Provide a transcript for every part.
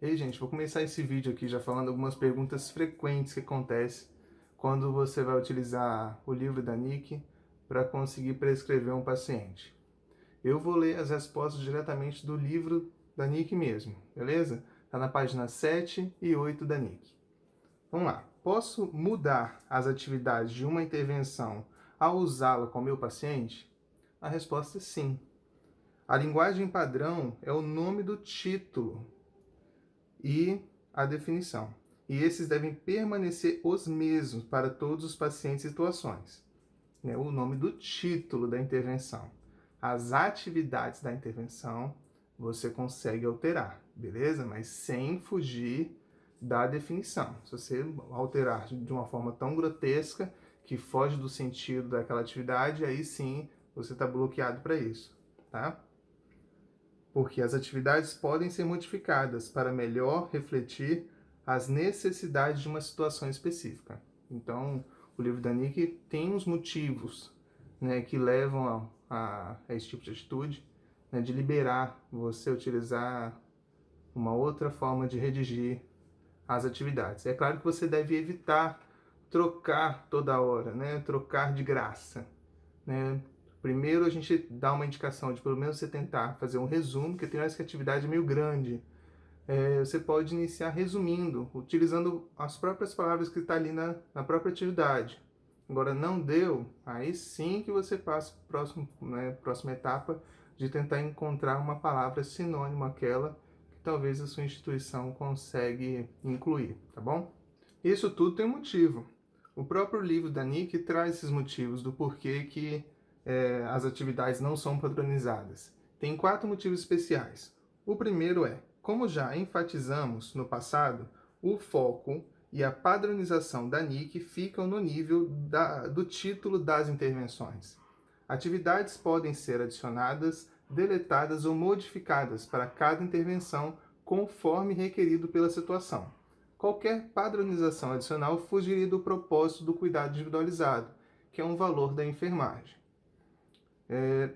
Ei, gente, vou começar esse vídeo aqui já falando algumas perguntas frequentes que acontecem quando você vai utilizar o livro da Nick para conseguir prescrever um paciente. Eu vou ler as respostas diretamente do livro da Nick mesmo, beleza? Está na página 7 e 8 da Nick. Vamos lá. Posso mudar as atividades de uma intervenção ao usá-la com o meu paciente? A resposta é sim. A linguagem padrão é o nome do título e a definição. E esses devem permanecer os mesmos para todos os pacientes e situações. O nome do título da intervenção. As atividades da intervenção você consegue alterar, beleza? Mas sem fugir da definição. Se você alterar de uma forma tão grotesca que foge do sentido daquela atividade, aí sim você está bloqueado para isso, tá? Porque as atividades podem ser modificadas para melhor refletir as necessidades de uma situação específica. Então, o livro da Nick tem uns motivos, né, que levam a esse tipo de atitude, né, de liberar você utilizar uma outra forma de redigir as atividades. É claro que você deve evitar trocar toda hora, né, trocar de graça, né? Primeiro a gente dá uma indicação de pelo menos você tentar fazer um resumo, porque tem horas que a atividade é meio grande. Você pode iniciar resumindo, utilizando as próprias palavras que está ali na própria atividade. Agora não deu, aí sim que você passa para a próxima etapa de tentar encontrar uma palavra sinônima àquela que talvez a sua instituição consegue incluir, tá bom? Isso tudo tem um motivo. O próprio livro da Nick traz esses motivos do porquê que as atividades não são padronizadas. Tem 4 motivos especiais. O primeiro é, como já enfatizamos no passado, o foco e a padronização da Nick ficam no nível do título das intervenções. Atividades podem ser adicionadas, deletadas ou modificadas para cada intervenção conforme requerido pela situação. Qualquer padronização adicional fugiria do propósito do cuidado individualizado, que é um valor da enfermagem.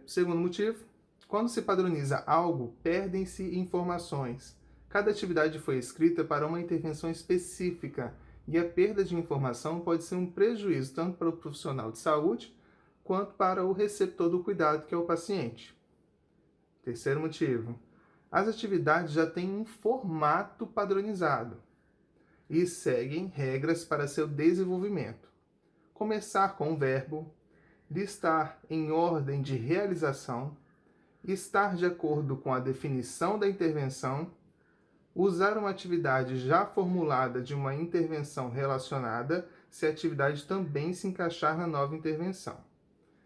Segundo motivo, quando se padroniza algo, perdem-se informações. Cada atividade foi escrita para uma intervenção específica e a perda de informação pode ser um prejuízo tanto para o profissional de saúde quanto para o receptor do cuidado, que é o paciente. Terceiro motivo, as atividades já têm um formato padronizado e seguem regras para seu desenvolvimento. Começar com o verbo, listar em ordem de realização, estar de acordo com a definição da intervenção, usar uma atividade já formulada de uma intervenção relacionada, se a atividade também se encaixar na nova intervenção.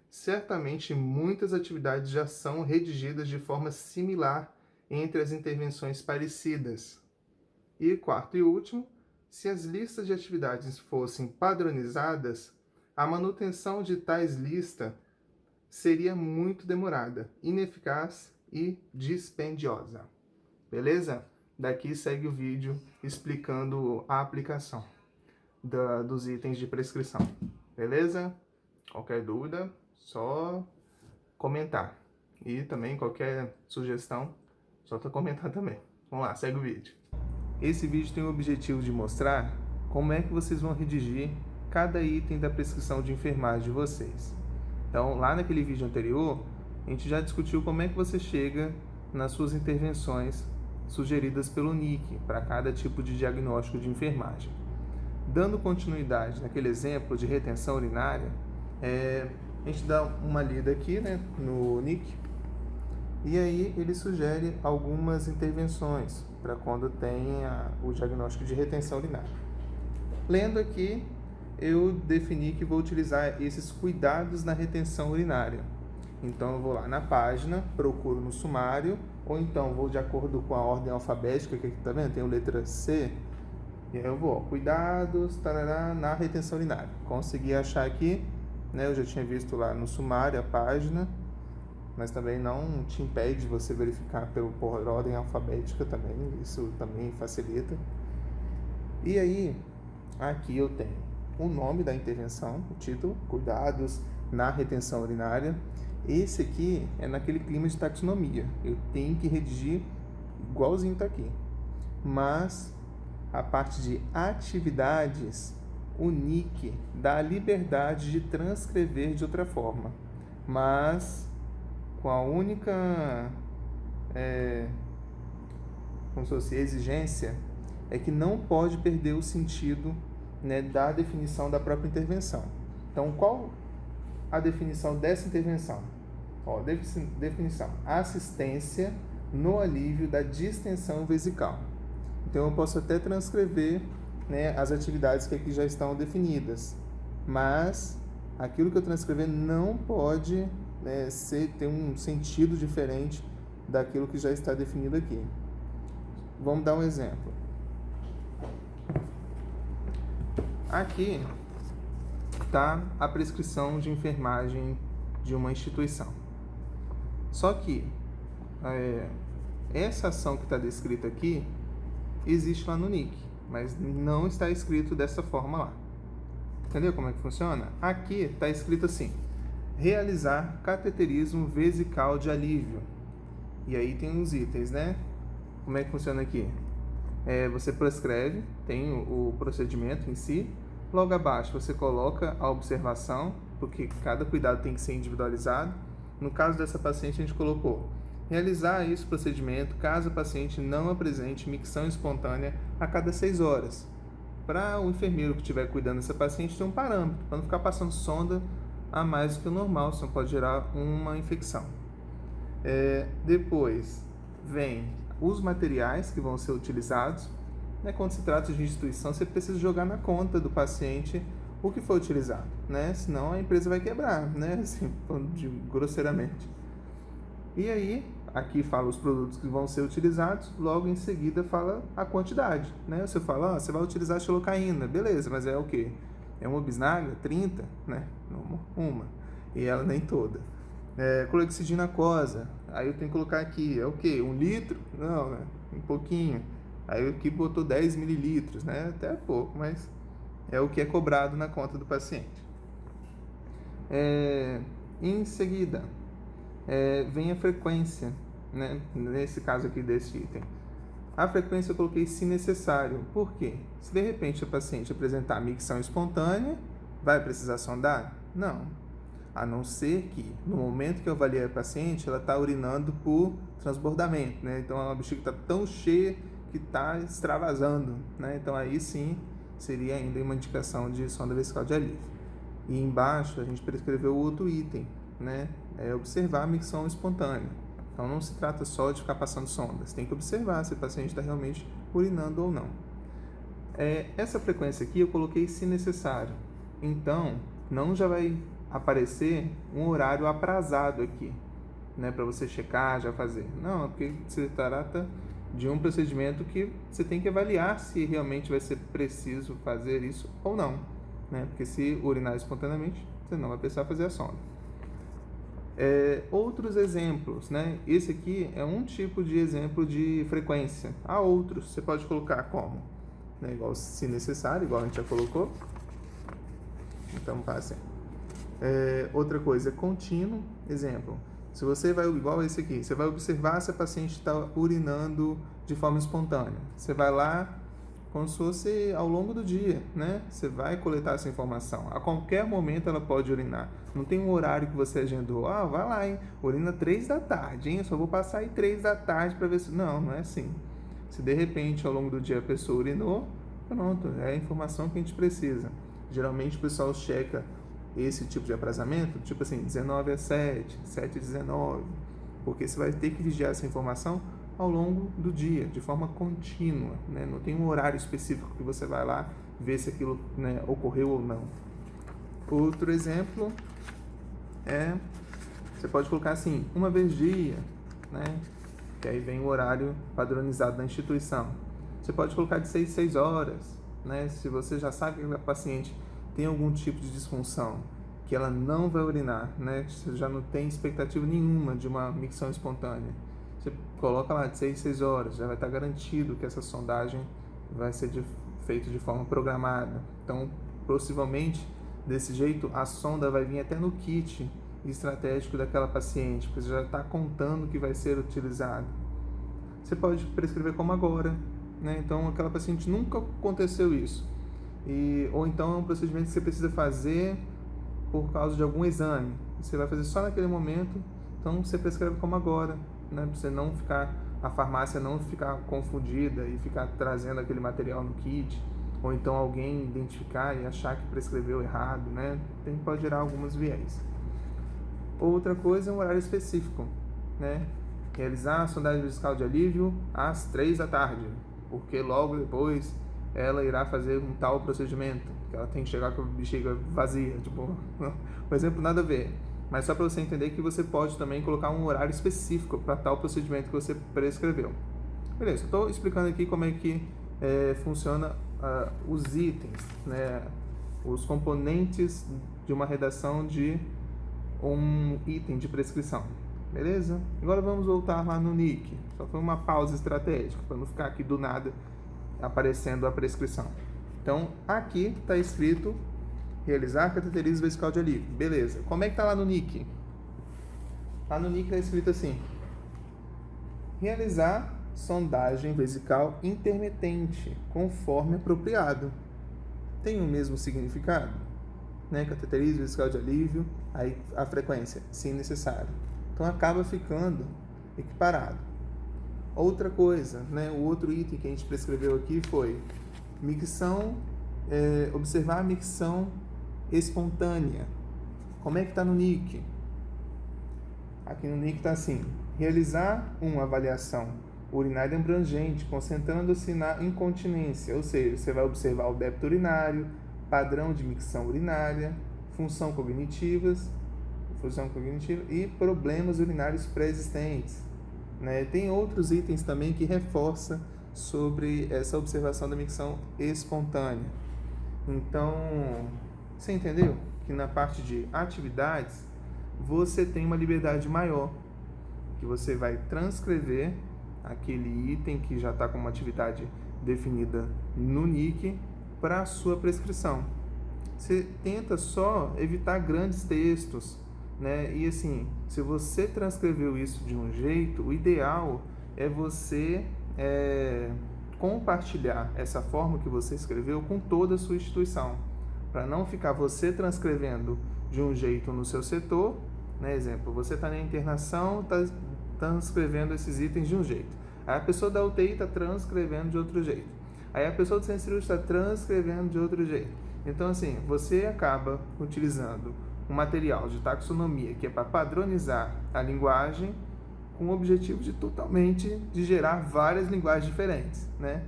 Certamente, muitas atividades já são redigidas de forma similar entre as intervenções parecidas. E quarto e último, se as listas de atividades fossem padronizadas, a manutenção de tais listas seria muito demorada, ineficaz e dispendiosa. Beleza? Daqui segue o vídeo explicando a aplicação dos itens de prescrição. Beleza? Qualquer dúvida, só comentar. E também qualquer sugestão, só comentar também. Vamos lá, segue o vídeo. Esse vídeo tem o objetivo de mostrar como é que vocês vão redigir cada item da prescrição de enfermagem de vocês. Então, lá naquele vídeo anterior, a gente já discutiu como é que você chega nas suas intervenções sugeridas pelo NIC para cada tipo de diagnóstico de enfermagem. Dando continuidade naquele exemplo de retenção urinária, a gente dá uma lida aqui, né, no NIC, e aí ele sugere algumas intervenções para quando tem o diagnóstico de retenção urinária. Lendo aqui, eu defini que vou utilizar esses cuidados na retenção urinária. Então eu vou lá na página, procuro no sumário, ou então vou de acordo com a ordem alfabética, que aqui tá vendo? Tem a letra C, e aí eu vou, cuidados, tarará, na retenção urinária. Consegui achar aqui, né? Eu já tinha visto lá no sumário a página, mas também não te impede de você verificar por ordem alfabética também, isso também facilita. E aí, aqui eu tenho o nome da intervenção, o título, cuidados na retenção urinária. Esse aqui é naquele clima de taxonomia, eu tenho que redigir igualzinho está aqui. mas a parte de atividades, o NIC dá a liberdade de transcrever de outra forma, mas com a única como se fosse exigência é que não pode perder o sentido, né, da definição da própria intervenção. Então, qual a definição dessa intervenção? Definição: assistência no alívio da distensão vesical. Então, eu posso até transcrever, né, as atividades que aqui já estão definidas, mas aquilo que eu transcrever não pode, né, ter um sentido diferente daquilo que já está definido aqui. Vamos dar um exemplo. Aqui está a prescrição de enfermagem de uma instituição. Só que essa ação que está descrita aqui existe lá no NIC, mas não está escrito dessa forma lá. Entendeu como é que funciona? Aqui está escrito assim: realizar cateterismo vesical de alívio. E aí tem uns itens, né? Como é que funciona aqui? Você prescreve, tem o procedimento em si. Logo abaixo você coloca a observação, porque cada cuidado tem que ser individualizado. No caso dessa paciente, a gente colocou: realizar esse procedimento caso a paciente não apresente micção espontânea a cada 6 horas. Para o enfermeiro que estiver cuidando dessa paciente, tem um parâmetro, para não ficar passando sonda a mais do que o normal, senão pode gerar uma infecção. Depois vem os materiais que vão ser utilizados. Né? Quando se trata de instituição, você precisa jogar na conta do paciente o que foi utilizado, né? Senão a empresa vai quebrar, né? Assim, grosseiramente. E aí, aqui fala os produtos que vão ser utilizados, logo em seguida fala a quantidade, né? Você fala, você vai utilizar xilocaína, beleza, mas é o quê? É uma bisnaga? 30, né? Uma. E ela nem toda. Clorexidina aquosa, aí eu tenho que colocar aqui, é o quê? 1 litro? Não, né? Um pouquinho. Aí aqui botou 10 mililitros, né? Até pouco, mas é o que é cobrado na conta do paciente. Em seguida, vem a frequência, né? Nesse caso aqui desse item. A frequência eu coloquei se necessário. Por quê? Se de repente a paciente apresentar micção espontânea, vai precisar sondar? Não. A não ser que, no momento que eu avaliei a paciente, ela está urinando por transbordamento, né? Então, a bexiga está tão cheia que está extravasando, né? Então, aí sim, seria ainda uma indicação de sonda vesical de alívio. E embaixo, a gente prescreveu outro item, né? Observar a micção espontânea. Então, não se trata só de ficar passando sondas. Tem que observar se o paciente está realmente urinando ou não. Essa frequência aqui eu coloquei se necessário. Então, não já vai aparecer um horário aprazado aqui, né, para você checar, já fazer. Não, porque se trata de um procedimento que você tem que avaliar se realmente vai ser preciso fazer isso ou não, né? Porque se urinar espontaneamente, você não vai precisar fazer a sonda. Outros exemplos, né? Esse aqui é um tipo de exemplo de frequência. Há outros, você pode colocar como? Né? Igual se necessário, igual a gente já colocou. Então, passe. Outra coisa, contínuo, exemplo, se você vai, igual esse aqui, você vai observar se a paciente está urinando de forma espontânea, você vai lá como se fosse ao longo do dia, né? Você vai coletar essa informação, a qualquer momento ela pode urinar, não tem um horário que você agendou, vai lá, hein? Urina 3 da tarde, hein? Eu só vou passar aí 3 da tarde para ver se... Não é assim. Se de repente ao longo do dia a pessoa urinou, pronto, é a informação que a gente precisa. Geralmente o pessoal checa esse tipo de aprazamento, tipo assim, 19h07, 7h19, porque você vai ter que vigiar essa informação ao longo do dia, de forma contínua, né? Não tem um horário específico que você vai lá ver se aquilo, né, ocorreu ou não. Outro exemplo você pode colocar assim, uma vez dia, né? Que aí vem o horário padronizado da instituição. Você pode colocar de 6 horas, né? Se você já sabe que a paciente tem algum tipo de disfunção, que ela não vai urinar, né? Você já não tem expectativa nenhuma de uma micção espontânea. Você coloca lá de 6 horas, já vai estar garantido que essa sondagem vai ser feita de forma programada. Então, possivelmente, desse jeito, a sonda vai vir até no kit estratégico daquela paciente, porque você já está contando que vai ser utilizado. Você pode prescrever como agora, né? Então aquela paciente nunca aconteceu isso. Ou então é um procedimento que você precisa fazer por causa de algum exame. Você vai fazer só naquele momento, então você prescreve como agora, né? Para você não ficar, a farmácia não ficar confundida e ficar trazendo aquele material no kit, ou então alguém identificar e achar que prescreveu errado, né? Pode gerar algumas viés. Outra coisa é um horário específico, né? Realizar a sondagem vesical de alívio às 3 da tarde, porque logo depois ela irá fazer um tal procedimento, que ela tem que chegar com a bexiga vazia, tipo, por exemplo, nada a ver. Mas só para você entender que você pode também colocar um horário específico para tal procedimento que você prescreveu. Beleza, estou explicando aqui como é que funciona os itens, né? Os componentes de uma redação de um item de prescrição. Beleza? Agora vamos voltar lá no NIC. Só foi uma pausa estratégica, para não ficar aqui do nada aparecendo a prescrição. Então, aqui está escrito realizar cateterismo vesical de alívio. Beleza. Como é que está lá no NIC? Lá no NIC está escrito assim: realizar sondagem vesical intermitente, conforme apropriado. Tem o mesmo significado, né? Cateterismo vesical de alívio, aí a frequência, se necessário. Então acaba ficando equiparado. Outra coisa, né? O outro item que a gente prescreveu aqui foi micção, observar a micção espontânea. Como é que está no NIC? Aqui no NIC está assim: realizar uma avaliação urinária abrangente, concentrando-se na incontinência, ou seja, você vai observar o débito urinário, padrão de micção urinária, função cognitiva e problemas urinários pré-existentes, né? Tem outros itens também que reforçam sobre essa observação da micção espontânea. Então, você entendeu que na parte de atividades você tem uma liberdade maior, que você vai transcrever aquele item que já está com uma atividade definida no NIC para a sua prescrição. Você tenta só evitar grandes textos, né? E assim, se você transcreveu isso de um jeito, o ideal é você compartilhar essa forma que você escreveu com toda a sua instituição, para não ficar você transcrevendo de um jeito no seu setor, né? Exemplo, você está na internação, está transcrevendo esses itens de um jeito. Aí a pessoa da UTI está transcrevendo de outro jeito. Aí a pessoa do centro cirúrgico está transcrevendo de outro jeito. Então, assim, você acaba utilizando um material de taxonomia que é para padronizar a linguagem, com o objetivo de gerar várias linguagens diferentes, né?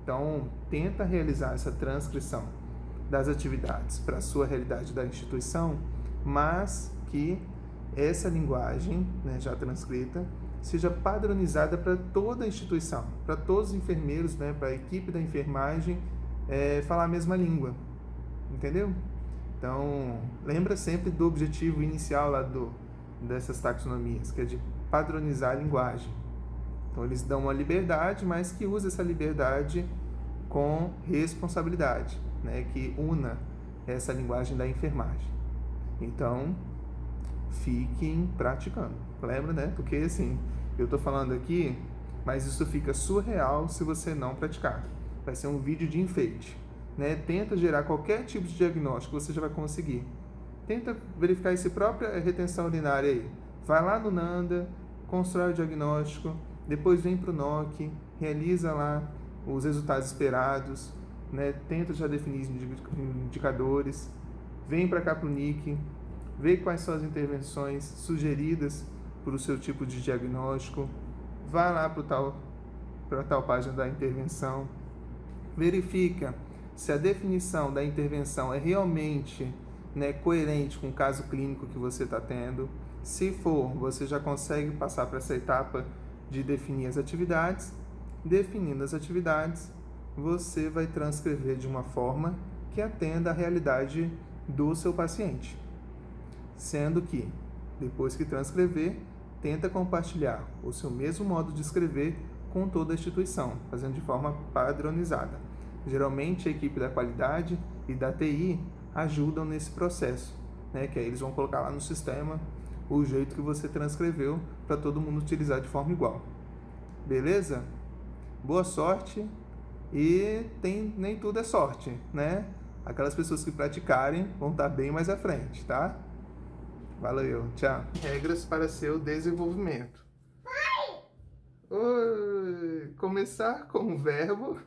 Então, tenta realizar essa transcrição das atividades para a sua realidade da instituição, mas que essa linguagem, né, já transcrita, seja padronizada para toda a instituição, para todos os enfermeiros, né, para a equipe da enfermagem falar a mesma língua, entendeu? Então, lembra sempre do objetivo inicial lá dessas taxonomias, que é de padronizar a linguagem. Então, eles dão uma liberdade, mas que usa essa liberdade com responsabilidade, né, que una essa linguagem da enfermagem. Então, fiquem praticando. Lembra, né? Porque, assim, eu estou falando aqui, mas isso fica surreal se você não praticar. Vai ser um vídeo de enfeite, né? Tenta gerar qualquer tipo de diagnóstico, você já vai conseguir. Tenta verificar essa própria retenção urinária aí. Vai lá no NANDA, constrói o diagnóstico, depois vem para o NOC, realiza lá os resultados esperados, né? Tenta já definir indicadores, vem para cá para o NIC, vê quais são as intervenções sugeridas para o seu tipo de diagnóstico, vai lá para tal página da intervenção, verifica se a definição da intervenção é realmente, né, coerente com o caso clínico que você está tendo. Se for, você já consegue passar para essa etapa de definir as atividades. Definindo as atividades, você vai transcrever de uma forma que atenda à realidade do seu paciente. Sendo que, depois que transcrever, tenta compartilhar o seu mesmo modo de escrever com toda a instituição, fazendo de forma padronizada. Geralmente, a equipe da qualidade e da TI ajudam nesse processo, né? Que aí eles vão colocar lá no sistema o jeito que você transcreveu para todo mundo utilizar de forma igual. Beleza? Boa sorte E nem tudo é sorte, né? Aquelas pessoas que praticarem vão estar bem mais à frente, tá? Valeu, tchau. Regras para seu desenvolvimento. Oi, começar com o verbo